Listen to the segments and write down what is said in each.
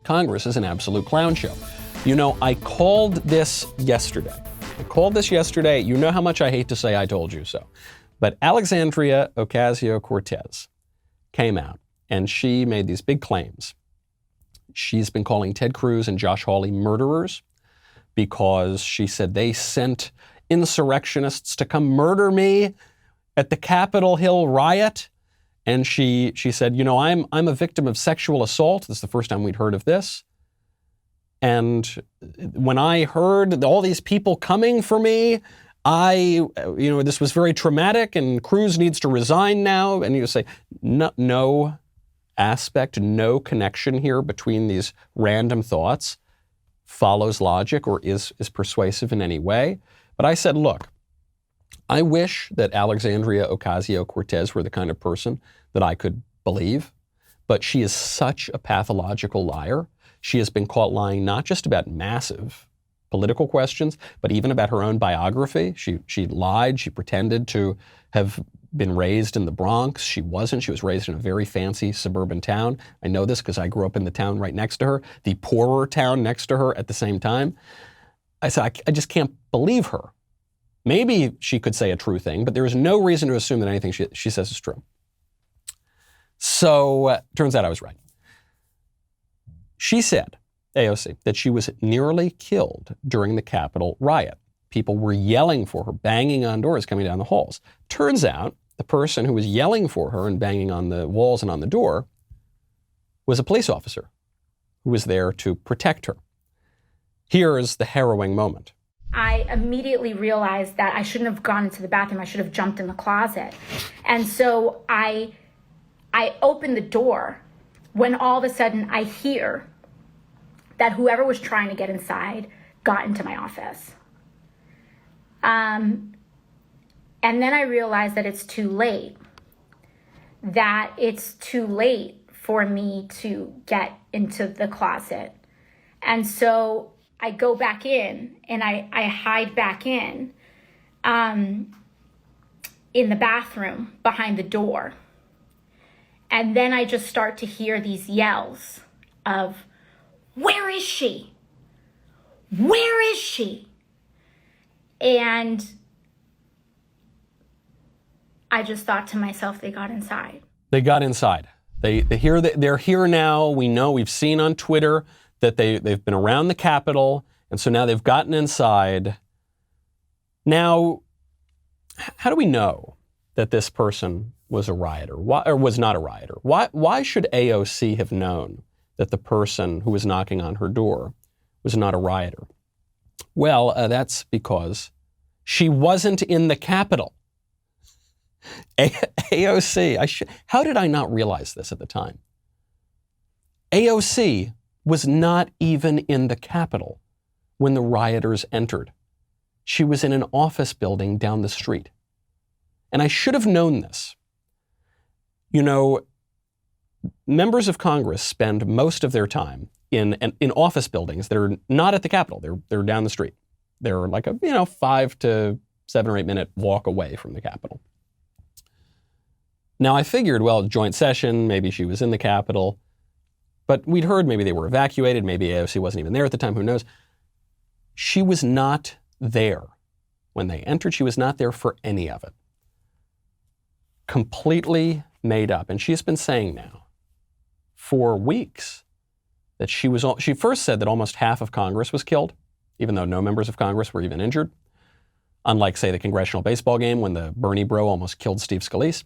Congress is an absolute clown show. You know, I called this yesterday. You know how much I hate to say I told you so. But Alexandria Ocasio-Cortez came out and she made these big claims. She's been calling Ted Cruz and Josh Hawley murderers because she said they sent insurrectionists to come murder me at the Capitol Hill riot. And she said, you know, I'm a victim of sexual assault. This is the first time we'd heard of this. And when I heard all these people coming for me, this was very traumatic and Cruz needs to resign now. And you say, no aspect, no connection here between these random thoughts follows logic or is persuasive in any way. But I said, look, I wish that Alexandria Ocasio-Cortez were the kind of person that I could believe, but she is such a pathological liar. She has been caught lying not just about massive political questions, but even about her own biography. She lied. She pretended to have been raised in the Bronx. She wasn't. She was raised in a very fancy suburban town. I know this because I grew up in the town right next to her, the poorer town next to her at the same time. I said, I just can't believe her. Maybe she could say a true thing, but there is no reason to assume that anything she says is true. So turns out I was right. She said, AOC, that she was nearly killed during the Capitol riot. People were yelling for her, banging on doors coming down the halls. Turns out the person who was yelling for her and banging on the walls and on the door was a police officer who was there to protect her. Here's the harrowing moment. I immediately realized that I shouldn't have gone into the bathroom. I should have jumped in the closet. And so I opened the door when all of a sudden I hear that whoever was trying to get inside got into my office. And then I realized that it's too late. That it's too late for me to get into the closet. And so I go back in and I hide back in the bathroom behind the door. And then I just start to hear these yells of, "Where is she? Where is she?" And I just thought to myself, they got inside. They got inside. They're here now. We know, we've seen on Twitter that they've been around the Capitol, and so now they've gotten inside. Now, how do we know that this person was a rioter or was not a rioter? Why should AOC have known that the person who was knocking on her door was not a rioter? Well, that's because she wasn't in the Capitol. AOC, how did I not realize this at the time? AOC was not even in the Capitol when the rioters entered. She was in an office building down the street. And I should have known this. You know, members of Congress spend most of their time in office buildings that are not at the Capitol. They're down the street. They're like a 5 to 7 or 8 minute walk away from the Capitol. Now I figured, well, joint session, maybe she was in the Capitol, but we'd heard maybe they were evacuated, maybe AOC wasn't even there at the time, who knows. She was not there when they entered. She was not there for any of it. Completely made up. And she's been saying now for weeks that she first said that almost half of Congress was killed, even though no members of Congress were even injured. Unlike, say, the congressional baseball game when the Bernie bro almost killed Steve Scalise.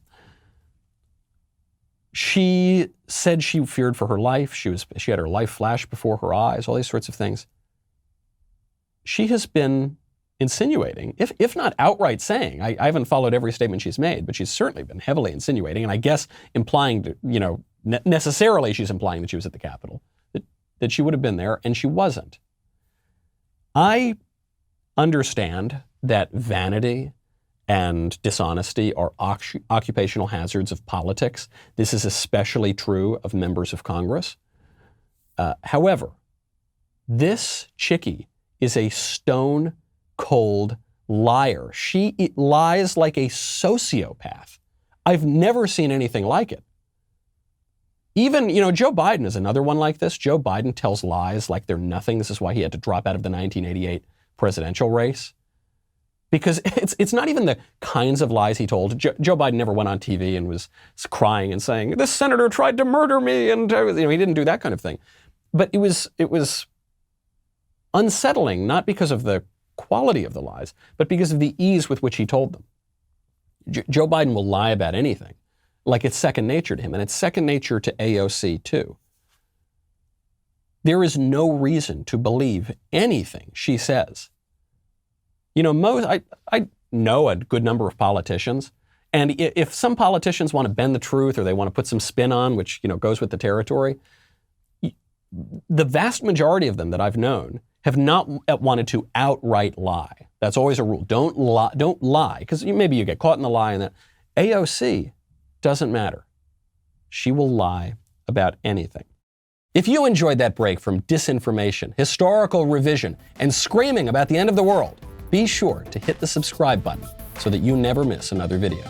She said she feared for her life. She had her life flash before her eyes, all these sorts of things. She has been insinuating, if not outright saying, I haven't followed every statement she's made, but she's certainly been heavily insinuating, and I guess implying, necessarily she's implying that she was at the Capitol, that she would have been there, and she wasn't. I understand that vanity and dishonesty are occupational hazards of politics. This is especially true of members of Congress. However, this chickie is a stone cold liar. She lies like a sociopath. I've never seen anything like it. Even, Joe Biden is another one like this. Joe Biden tells lies like they're nothing. This is why he had to drop out of the 1988 presidential race. Because it's not even the kinds of lies he told. Joe Biden never went on TV and was crying and saying, "This senator tried to murder me," and he didn't do that kind of thing. But it was unsettling, not because of the quality of the lies, but because of the ease with which he told them. Joe Biden will lie about anything, like it's second nature to him, and it's second nature to AOC too. There is no reason to believe anything she says. I know a good number of politicians, and if some politicians want to bend the truth or they want to put some spin on, which goes with the territory, the vast majority of them that I've known have not wanted to outright lie. That's always a rule. Don't lie, because maybe you get caught in the lie. And that AOC doesn't matter. She will lie about anything. If you enjoyed that break from disinformation, historical revision, and screaming about the end of the world, be sure to hit the subscribe button so that you never miss another video.